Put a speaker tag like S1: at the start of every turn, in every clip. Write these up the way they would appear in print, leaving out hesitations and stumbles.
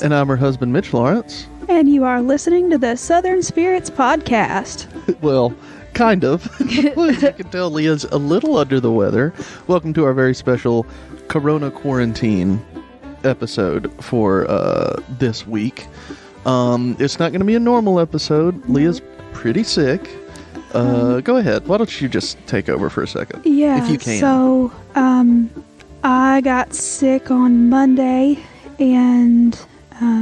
S1: Lawrence.
S2: And I'm her husband, Mitch Lawrence.
S1: And you are listening to the Southern Spirits Podcast.
S2: Well, kind of. As you can tell, Leah's a little under the weather. Welcome to our very special Corona Quarantine episode for this week. It's not going to be a normal episode. Leah's pretty sick. Go ahead. Why don't you just take over for a second?
S1: Yeah,
S2: if you can.
S1: So, I got sick on Monday, and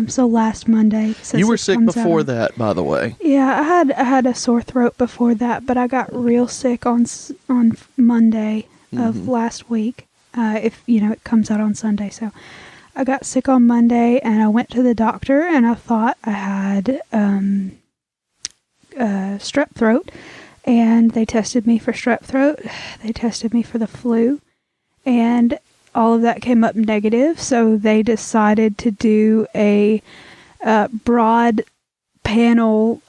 S1: so last Monday.
S2: You were sick before that, by the way.
S1: Yeah, I had a sore throat before that, but I got real sick on Monday of last week. If it comes out on Sunday, so I got sick on Monday, and I went to the doctor, and I thought I had strep throat, and they tested me for strep throat. They tested me for the flu, and all of that came up negative, so they decided to do a broad panel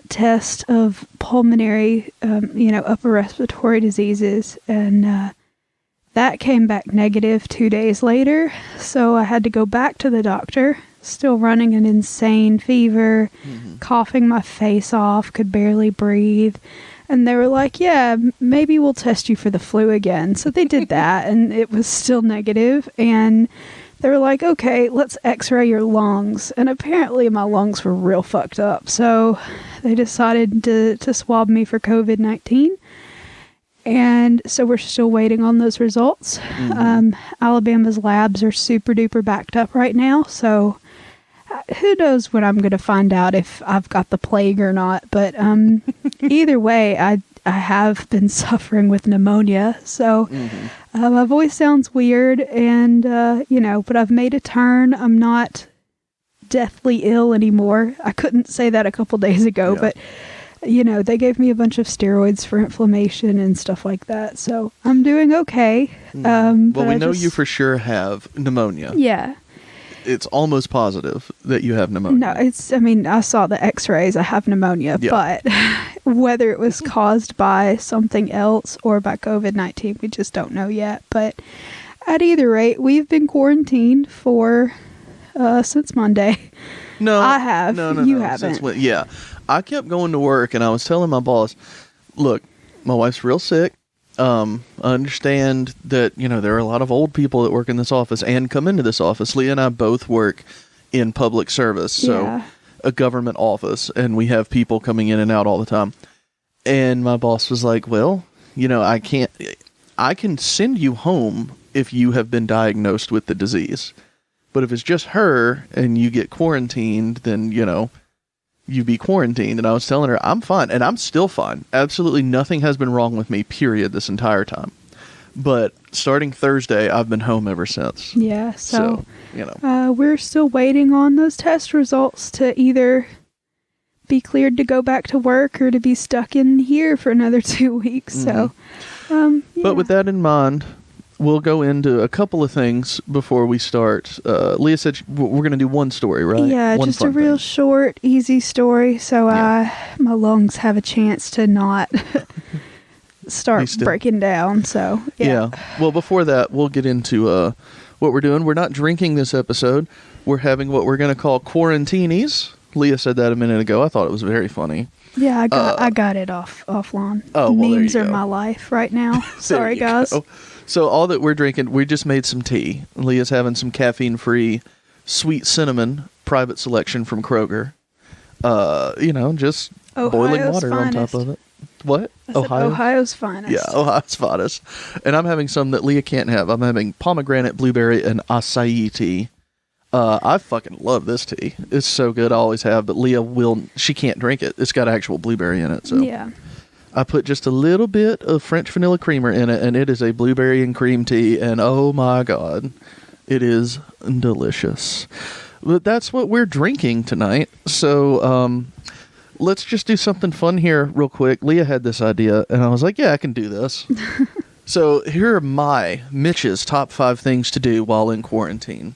S1: test of pulmonary, upper respiratory diseases, and that came back negative 2 days later, so I had to go back to the doctor, still running an insane fever, coughing my face off, could barely breathe. And they were like, yeah, maybe we'll test you for the flu again. So they did that, and it was still negative. And they were like, okay, let's x-ray your lungs. And apparently my lungs were real fucked up. So they decided to swab me for COVID-19. And so we're still waiting on those results. Alabama's labs are super duper backed up right now. So who knows when I'm going to find out if I've got the plague or not. But either way, I have been suffering with pneumonia. So my voice sounds weird, and, but I've made a turn. I'm not deathly ill anymore. I couldn't say that a couple days ago, but, they gave me a bunch of steroids for inflammation and stuff like that. So I'm doing okay.
S2: Well, we know you for sure have pneumonia.
S1: Yeah.
S2: It's almost positive that you have pneumonia.
S1: No, I saw the x-rays. I have pneumonia, but whether it was caused by something else or by COVID-19, we just don't know yet. But at either rate, we've been quarantined for since Monday.
S2: No,
S1: I have.
S2: No,
S1: you haven't.
S2: I kept going to work, and I was telling my boss, look, my wife's real sick. I understand that, there are a lot of old people that work in this office and come into this office. Leah and I both work in public service, so a government office, and we have people coming in and out all the time. And my boss was like, well, I can send you home if you have been diagnosed with the disease. But if it's just her and you get quarantined, then, you be quarantined. And I was telling her, I'm fine. And I'm still fine. Absolutely nothing has been wrong with me, period, this entire time. But starting Thursday, I've been home ever since.
S1: Yeah, so we're still waiting on those test results to either be cleared to go back to work or to be stuck in here for another 2 weeks. So,
S2: But with that in mind, we'll go into a couple of things before we start. Leah said we're going to do one story, right?
S1: Yeah, just a real short, easy story, so my lungs have a chance to not start breaking down. So yeah.
S2: Well, before that, we'll get into what we're doing. We're not drinking this episode. We're having what we're going to call Quarantinis. Leah said that a minute ago. I thought it was very funny.
S1: Yeah, I got it offline.
S2: Oh, well,
S1: memes are my life right now. Sorry, guys.
S2: Go. So all that we're drinking, we just made some tea. Leah's having some caffeine-free sweet cinnamon private selection from Kroger. Just boiling water on top of it. What?
S1: Ohio's finest.
S2: Yeah, Ohio's finest. And I'm having some that Leah can't have. I'm having pomegranate, blueberry, and acai tea. I fucking love this tea. It's so good. I always have, but Leah she can't drink it. It's got actual blueberry in it. So
S1: yeah.
S2: I put just a little bit of French vanilla creamer in it, and it is a blueberry and cream tea, and oh my God, it is delicious. But that's what we're drinking tonight. So let's just do something fun here real quick. Leah had this idea, and I was like, yeah, I can do this. So here are Mitch's top 5 things to do while in quarantine.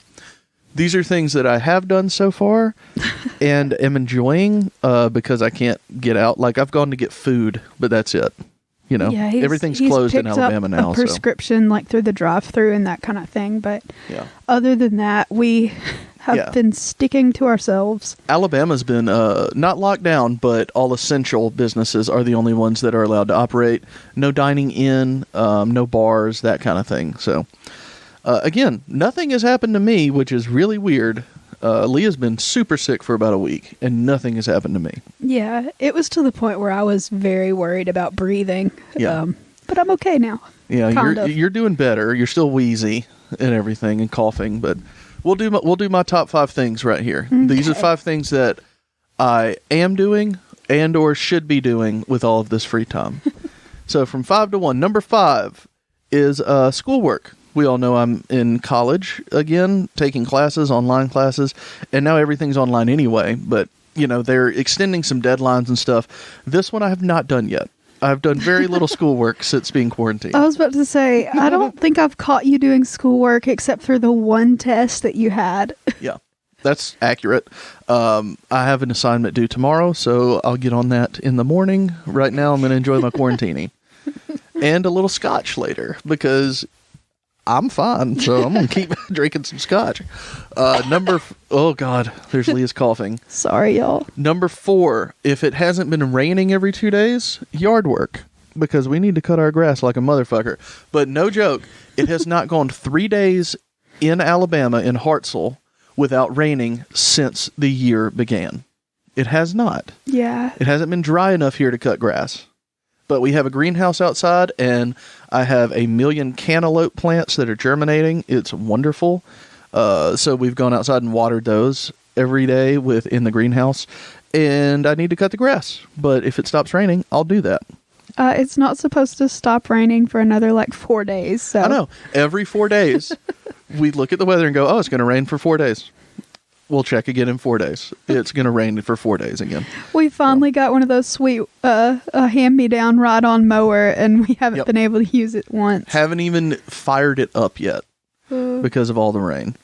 S2: These are things that I have done so far and am enjoying because I can't get out. Like, I've gone to get food, but that's it. Everything's closed in Alabama now.
S1: A prescription like through the drive-thru and that kind of thing. But other than that, we have been sticking to ourselves.
S2: Alabama's been not locked down, but all essential businesses are the only ones that are allowed to operate. No dining in, no bars, that kind of thing. So, again, nothing has happened to me, which is really weird. Leah's been super sick for about a week, and nothing has happened to me.
S1: Yeah, it was to the point where I was very worried about breathing.
S2: Yeah.
S1: But I'm okay now.
S2: Yeah, you're doing better. You're still wheezy and everything and coughing, but we'll do my top 5 things right here. Okay. These are 5 things that I am doing and or should be doing with all of this free time. So from 5 to 1, number 5 is schoolwork. We all know I'm in college again, taking classes, online classes, and now everything's online anyway, but, they're extending some deadlines and stuff. This one I have not done yet. I've done very little schoolwork since being quarantined.
S1: I was about to say, I don't think I've caught you doing schoolwork except for the one test that you had.
S2: Yeah, that's accurate. I have an assignment due tomorrow, so I'll get on that in the morning. Right now, I'm going to enjoy my quarantini. And a little scotch later, because I'm fine, so I'm going to keep drinking some scotch. Oh God, there's Leah's coughing.
S1: Sorry, y'all.
S2: Number 4, if it hasn't been raining every 2 days, yard work, because we need to cut our grass like a motherfucker. But no joke, it has not gone 3 days in Alabama, in Hartselle, without raining since the year began. It has not.
S1: Yeah.
S2: It hasn't been dry enough here to cut grass. But we have a greenhouse outside, and I have a million cantaloupe plants that are germinating. It's wonderful. So we've gone outside and watered those every day in the greenhouse. And I need to cut the grass. But if it stops raining, I'll do that.
S1: It's not supposed to stop raining for another 4 days. So
S2: I know. Every 4 days, we look at the weather and go, it's going to rain for 4 days. We'll check again in 4 days. It's going to rain for 4 days again.
S1: We finally got one of those sweet hand-me-down ride-on mower, and we haven't been able to use it once.
S2: Haven't even fired it up yet because of all the rain.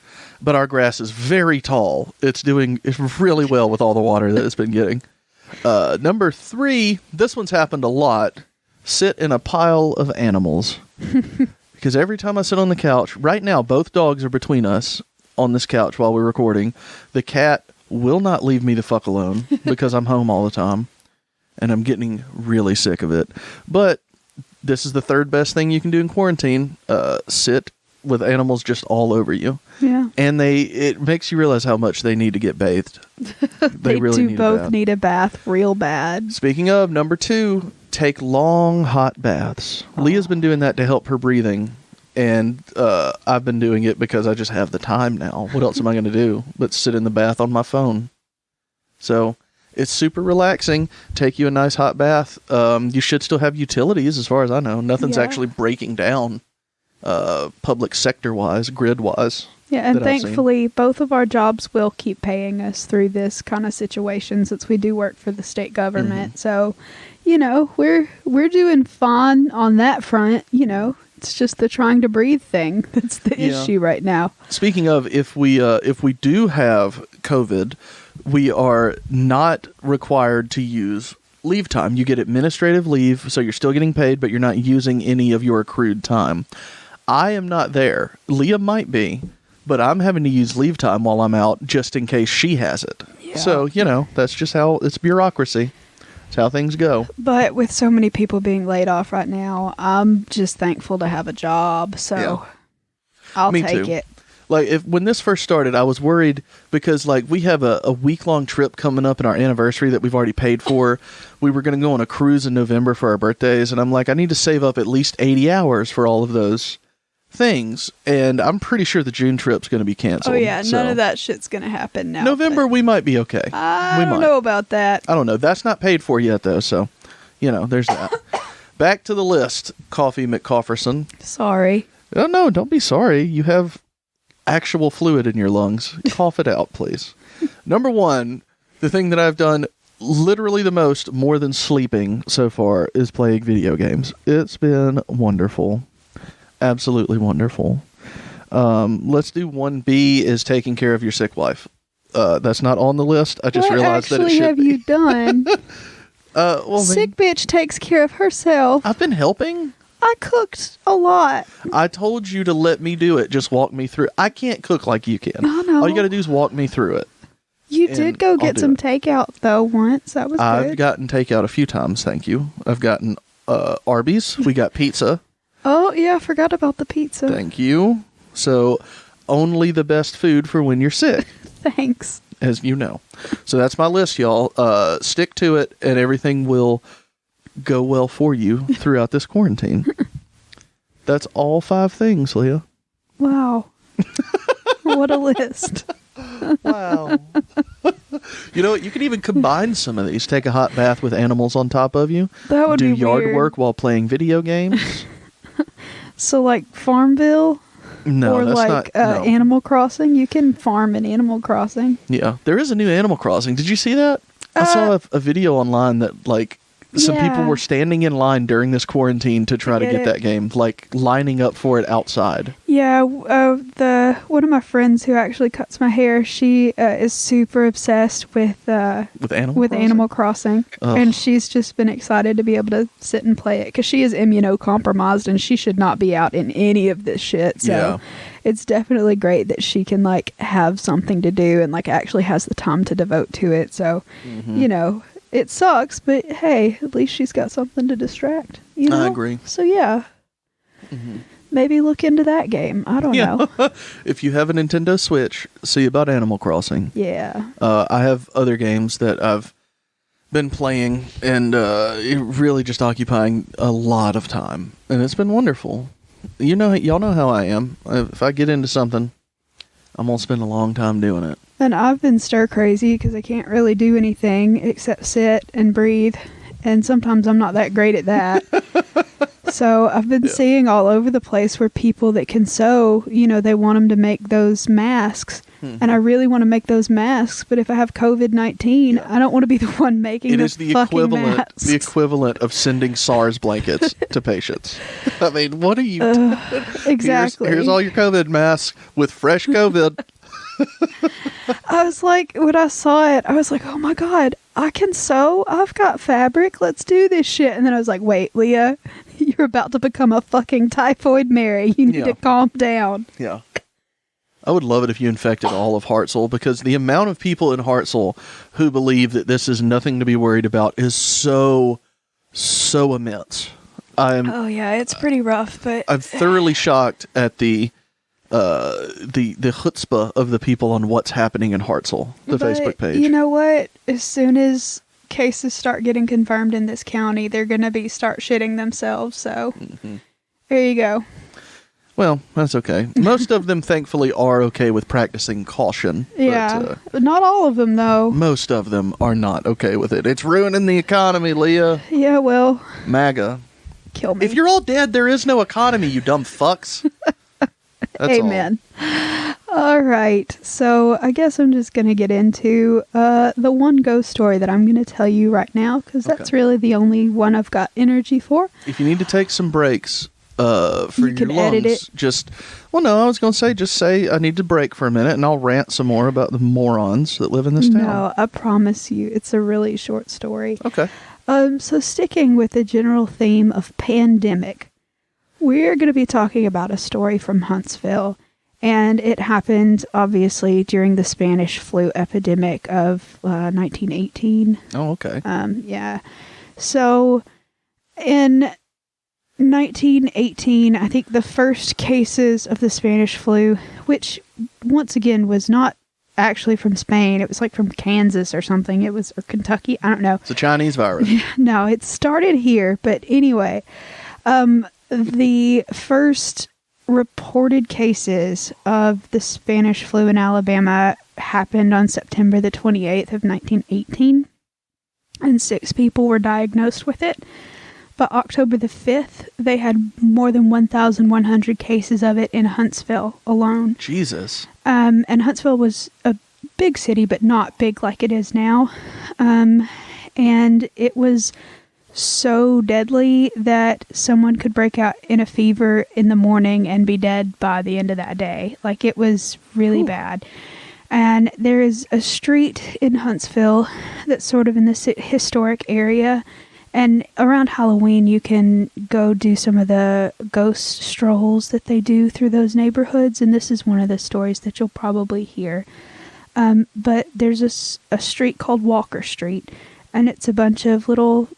S2: But our grass is very tall. It's doing really well with all the water that it's been getting. Number 3, this one's happened a lot. Sit in a pile of animals. Because every time I sit on the couch, right now both dogs are between us on this couch while we're recording. The cat will not leave me the fuck alone because I'm home all the time and I'm getting really sick of it. But this is the 3rd best thing you can do in quarantine. Sit with animals just all over you.
S1: Yeah.
S2: And it makes you realize how much they need to get bathed.
S1: They really need a bath real bad.
S2: Speaking of, number 2, take long hot baths. Leah's been doing that to help her breathing. And I've been doing it because I just have the time now. What else am I going to do but sit in the bath on my phone? So it's super relaxing. Take you a nice hot bath. You should still have utilities as far as I know. Nothing's actually breaking down public sector-wise, grid-wise.
S1: Yeah, and thankfully, both of our jobs will keep paying us through this kind of situation since we do work for the state government. So, we're doing fine on that front, It's just the trying to breathe thing that's the issue right now.
S2: Speaking of, if we do have COVID, we are not required to use leave time. You get administrative leave, so you're still getting paid, but you're not using any of your accrued time. I am not there. Leah might be, but I'm having to use leave time while I'm out just in case she has it. Yeah. So, that's just how it's bureaucracy. That's how things go.
S1: But with so many people being laid off right now, I'm just thankful to have a job. So I'll take it.
S2: When this first started, I was worried because we have a week-long trip coming up in our anniversary that we've already paid for. We were going to go on a cruise in November for our birthdays, and I'm like, I need to save up at least 80 hours for all of those things, and I'm pretty sure the June trip's going to be canceled.
S1: Oh yeah, none of that shit's going to happen now.
S2: November we might be okay.
S1: I don't know about that.
S2: I don't know. That's not paid for yet though, so there's that. Back to the list, Coffee McCofferson.
S1: Sorry.
S2: Oh no, don't be sorry. You have actual fluid in your lungs. Cough it out, please. Number 1, the thing that I've done literally the most, more than sleeping so far, is playing video games. It's been wonderful. Absolutely wonderful. Let's do 1B is taking care of your sick wife. That's not on the list. I just realized that it should
S1: have
S2: be.
S1: You done? Sick bitch takes care of herself.
S2: I've been helping.
S1: I cooked a lot.
S2: I told you to let me do it. Just walk me through. I can't cook like you can.
S1: I know.
S2: All you got to do is walk me through it.
S1: You did go get some takeout, though, once. That was good.
S2: I've gotten takeout a few times, thank you. I've gotten Arby's. We got pizza.
S1: Oh, yeah, I forgot about the pizza.
S2: Thank you. So, only the best food for when you're sick.
S1: Thanks.
S2: As you know. So, that's my list, y'all. Stick to it, and everything will go well for you throughout this quarantine. That's all 5 things, Leah.
S1: Wow. What a list.
S2: Wow. You know what? You could even combine some of these. Take a hot bath with animals on top of you.
S1: That would
S2: do
S1: be
S2: yard
S1: weird.
S2: work while playing video games.
S1: So, like Farmville?
S2: No,
S1: or
S2: that's
S1: like
S2: not. No.
S1: Animal Crossing? You can farm in Animal Crossing.
S2: Yeah. There is a new Animal Crossing. Did you see that? I saw a video online that, like, some people were standing in line during this quarantine to try to get that game, like lining up for it outside.
S1: Yeah, one of my friends who actually cuts my hair, she is super obsessed with Animal Crossing, and she's just been excited to be able to sit and play it because she is immunocompromised and she should not be out in any of this shit. So it's definitely great that she can like have something to do and like actually has the time to devote to it. So you know. It sucks, but hey, at least she's got something to distract. You know?
S2: I agree.
S1: So yeah, maybe look into that game. I don't know.
S2: If you have a Nintendo Switch, see about Animal Crossing.
S1: Yeah.
S2: I have other games that I've been playing and really just occupying a lot of time, and it's been wonderful. Y'all know how I am. If I get into something, I'm gonna spend a long time doing it.
S1: And I've been stir crazy because I can't really do anything except sit and breathe. And sometimes I'm not that great at that. So I've been seeing all over the place where people that can sew, they want them to make those masks. And I really want to make those masks. But if I have COVID-19, I don't want to be the one making the fucking masks.
S2: The equivalent of sending SARS blankets to patients. I mean, what are you doing?
S1: Exactly.
S2: Here's all your COVID masks with fresh COVID.
S1: I was like, when I saw it, I was like, oh my God, I can sew. I've got fabric. Let's do this shit. And then I was like, wait, Leah, you're about to become a fucking typhoid Mary. You need to calm down.
S2: Yeah. I would love it if you infected all of Hartselle, because the amount of people in Hartselle who believe that this is nothing to be worried about is so immense.
S1: Oh yeah, it's pretty rough, but
S2: I'm thoroughly shocked at the chutzpah of the people on what's happening in Hartselle, the Facebook page.
S1: You know what? As soon as cases start getting confirmed in this county, they're going to start shitting themselves. So there you go.
S2: Well, that's okay. Most of them, thankfully, are okay with practicing caution.
S1: Yeah, but not all of them, though.
S2: Most of them are not okay with it. It's ruining the economy, Leah.
S1: Yeah, well.
S2: MAGA.
S1: Kill me.
S2: If you're all dead, there is no economy, you dumb fucks. That's
S1: Amen. All right. So I guess I'm just going to get into the one ghost story that I'm going to tell you right now, because that's really the only one I've got energy for.
S2: If you need to take some breaks for
S1: you
S2: your
S1: can
S2: lungs,
S1: edit it.
S2: I was going to say, just say I need to break for a minute, and I'll rant some more about the morons that live in this town.
S1: No, I promise you, it's a really short story.
S2: Okay.
S1: So sticking with the general theme of pandemic, we're going to be talking about a story from Huntsville, and it happened, obviously, during the Spanish flu epidemic of 1918.
S2: Oh, okay.
S1: Yeah. So, in 1918, I think the first cases of the Spanish flu, which, once again, was not actually from Spain. It was like from Kansas or something. Or Kentucky. I don't know.
S2: It's a Chinese virus.
S1: No, it started here. But anyway, the first reported cases of the Spanish flu in Alabama happened on September the 28th of 1918. And 6 people were diagnosed with it. By October the 5th, they had more than 1,100 cases of it in Huntsville alone.
S2: Jesus.
S1: And Huntsville was a big city, but not big like it is now. And it was so deadly that someone could break out in a fever in the morning and be dead by the end of that day. Like, it was really bad. And there is a street in Huntsville that's sort of in this historic area, And around Halloween, you can go do some of the ghost strolls that they do through those neighborhoods. And this is one of the stories that you'll probably hear. But there's a street called Walker Street. And it's a bunch of little,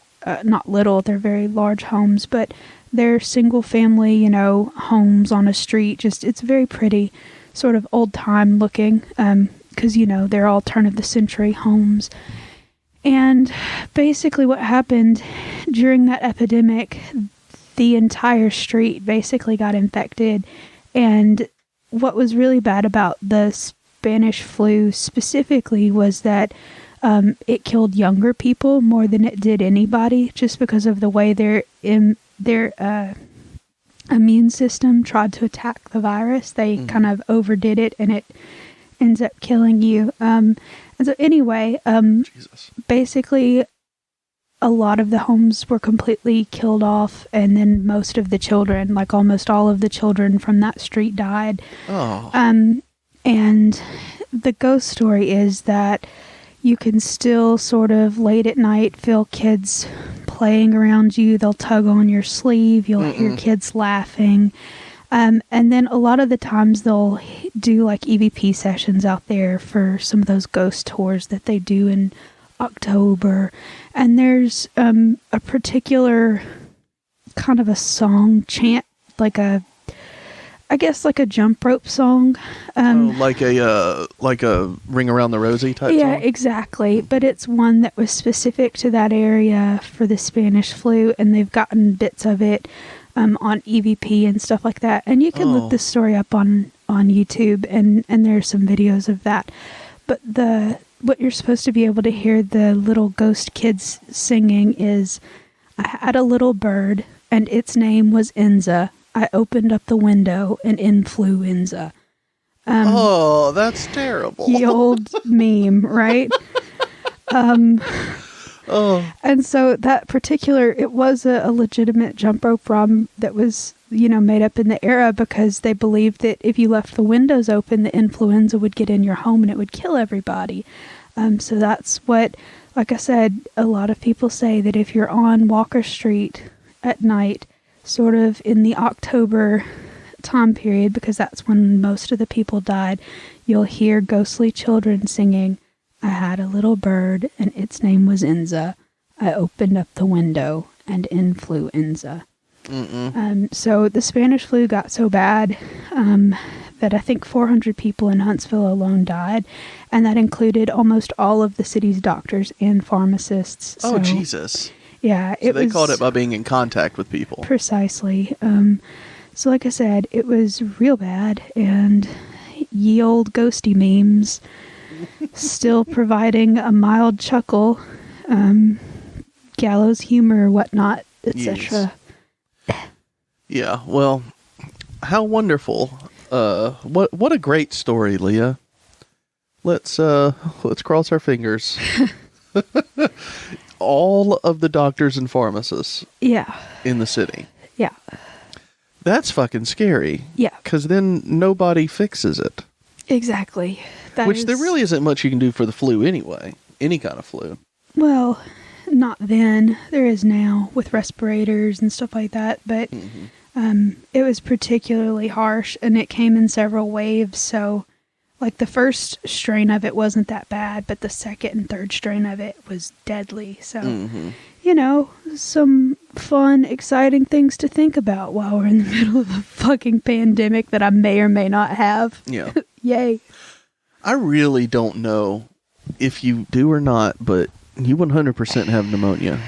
S1: not little, they're very large homes. But they're single family, you know, homes on a street. Just, it's very pretty, sort of old time looking. Because, you know, they're all turn of the century homes. And basically what happened during that epidemic, the entire street basically got infected. And what was really bad about the Spanish flu specifically was that it killed younger people more than it did anybody, just because of the way their immune system tried to attack the virus. They kind of overdid it, and it ends up killing you. And so anyway, basically a lot of the homes were completely killed off, and then most of the children, like almost all of the children from that street died.
S2: Oh.
S1: And the ghost story is that you can still sort of late at night feel kids playing around you. They'll tug on your sleeve. You'll hear kids laughing. And then a lot of the times they'll do like EVP sessions out there for some of those ghost tours that they do in October. And there's a particular kind of a song chant, like a jump rope song.
S2: Like a Ring Around the Rosie type song?
S1: Yeah, exactly. But it's one that was specific to that area for the Spanish flu, and they've gotten bits of it on EVP and stuff like that. And you can look this story up on YouTube, and there are some videos of that. But what you're supposed to be able to hear the little ghost kids singing is, I had a little bird, and its name was Enza. I opened up the window, and in flew Enza.
S2: That's terrible.
S1: The old meme, right? And so that particular, it was a legitimate jump rope ROM that was, you know, made up in the era, because they believed that if you left the windows open, the influenza would get in your home and it would kill everybody. So that's what, like I said, a lot of people say that if you're on Walker Street at night, sort of in the October time period, because that's when most of the people died, you'll hear ghostly children singing, I had a little bird, and its name was Enza. I opened up the window, and in flew Enza. So the Spanish flu got so bad that I think 400 people in Huntsville alone died, and that included almost all of the city's doctors and pharmacists.
S2: Oh, Jesus.
S1: Yeah.
S2: So they caught it by being in contact with people.
S1: Precisely. So like I said, it was real bad, and ye old ghosty memes still providing a mild chuckle, gallows humor, whatnot, etc.
S2: Yeah, well, how wonderful. What a great story, Leah. Let's cross our fingers. All of the doctors and pharmacists in the city.
S1: Yeah.
S2: That's fucking scary.
S1: Yeah.
S2: Because then nobody fixes it.
S1: Exactly.
S2: There really isn't much you can do for the flu anyway. Any kind of flu.
S1: Well, not then. There is now with respirators and stuff like that. But it was particularly harsh, and it came in several waves. So, like, the first strain of it wasn't that bad, but the second and third strain of it was deadly. So, you know, some fun, exciting things to think about while we're in the middle of a fucking pandemic that I may or may not have.
S2: Yeah.
S1: Yay.
S2: I really don't know if you do or not, but you 100% have pneumonia.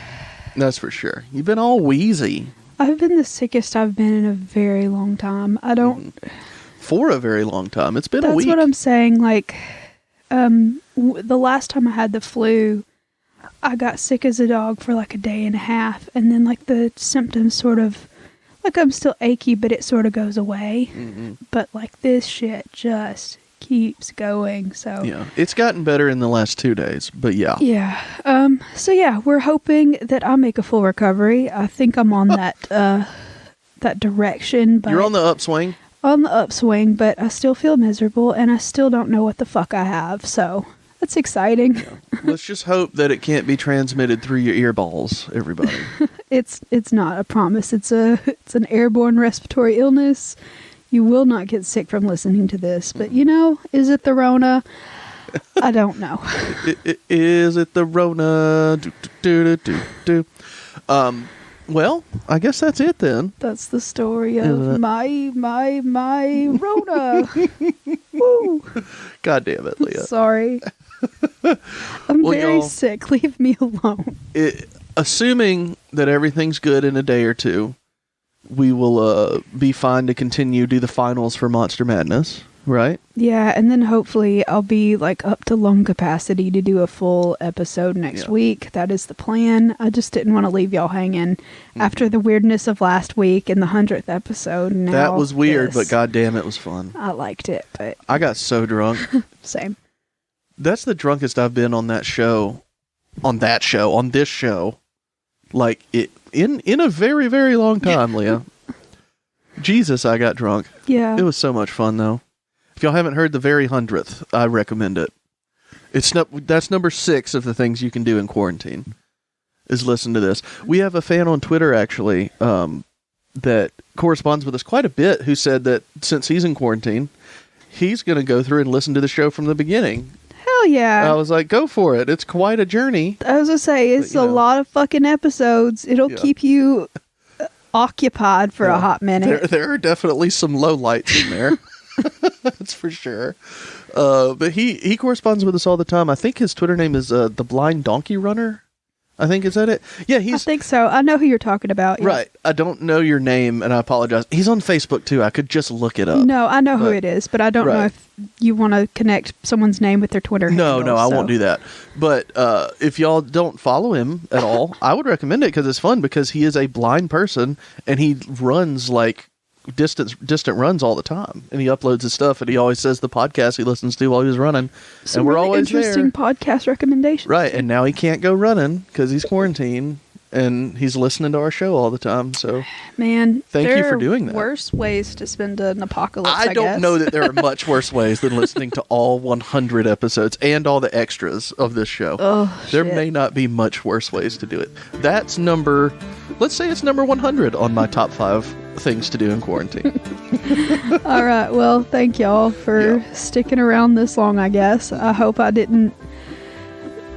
S2: That's for sure. You've been all wheezy.
S1: I've been the sickest I've been in a very long time. I don't...
S2: For a very long time. It's been a week.
S1: That's what I'm saying. Like, the last time I had the flu, I got sick as a dog for like a day and a half. And then like the symptoms sort of, like I'm still achy, but it sort of goes away. But like this shit just keeps going. So
S2: yeah, it's gotten better in the last 2 days, but yeah.
S1: Yeah. So yeah, we're hoping that I make a full recovery. I think I'm on that direction. But
S2: you're on the upswing? On
S1: the upswing, but I still feel miserable, and I still don't know what the fuck I have. So That's exciting.
S2: Let's just hope that it can't be transmitted through your earballs, everybody.
S1: It's not a promise. It's an airborne respiratory illness. You will not get sick from listening to this. But, is it the Rona? I don't know.
S2: Is it the Rona? Well, I guess that's it then.
S1: That's the story of my Rona. Woo.
S2: God damn it, Leah.
S1: Sorry. I'm very sick. Leave me alone.
S2: Assuming that everything's good in a day or two, we will be fine to continue do the finals for Monster Madness, right?
S1: Yeah, and then hopefully I'll be up to lung capacity to do a full episode next week. That is the plan. I just didn't want to leave y'all hanging after the weirdness of last week and the 100th episode. Now
S2: that was weird, but goddamn, it was fun.
S1: I liked it, but
S2: I got so drunk.
S1: Same.
S2: That's the drunkest I've been on this show. Like in a very, very long time, Leah. Jesus, I got drunk.
S1: Yeah.
S2: It was so much fun, though. If y'all haven't heard the very 100th, I recommend it. That's number 6 of the things you can do in quarantine, is listen to this. We have a fan on Twitter, actually, that corresponds with us quite a bit, who said that since he's in quarantine, he's going to go through and listen to the show from the beginning.
S1: Hell yeah.
S2: I was like, go for it. It's quite a journey.
S1: I was going to say, it's a lot of fucking episodes. It'll keep you occupied for a hot minute.
S2: There are definitely some lowlights in there. That's for sure. But he corresponds with us all the time. I think his Twitter name is The Blind Donkey Runner. I think, is that it? Yeah,
S1: I think so. I know who you're talking about. Yeah.
S2: Right. I don't know your name, and I apologize. He's on Facebook, too. I could just look it up.
S1: No, I know who it is, but I don't know if you want to connect someone's name with their Twitter handle.
S2: No, I won't do that. But if y'all don't follow him at all, I would recommend it because it's fun, because he is a blind person, and he runs, distant runs all the time, and he uploads his stuff, and he always says the podcast he listens to while he was running.
S1: Some
S2: and we're
S1: really
S2: always
S1: interesting
S2: there.
S1: podcast recommendations.
S2: Right, and now he can't go running because he's quarantined, and he's listening to our show all the time. So,
S1: man,
S2: thank you for doing that.
S1: Worse ways to spend an apocalypse.
S2: I don't know that there are much worse ways than listening to all 100 episodes and all the extras of this show. There may not be much worse ways to do it. That's let's say it's number 100 on my top 5 things to do in quarantine.
S1: All right. Well, thank y'all for sticking around this long, I guess. I hope I didn't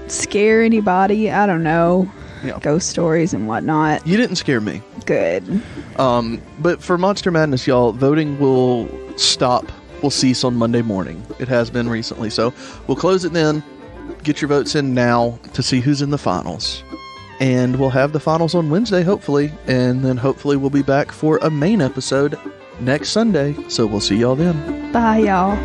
S1: scare anybody. I don't know. Ghost stories and whatnot.
S2: You didn't scare me.
S1: Good.
S2: But for Monster Madness, y'all, voting will cease on Monday morning. It has been recently. So we'll close it then. Get your votes in now to see who's in the finals. And we'll have the finals on Wednesday, hopefully. And then hopefully we'll be back for a main episode next Sunday. So we'll see y'all then.
S1: Bye, y'all.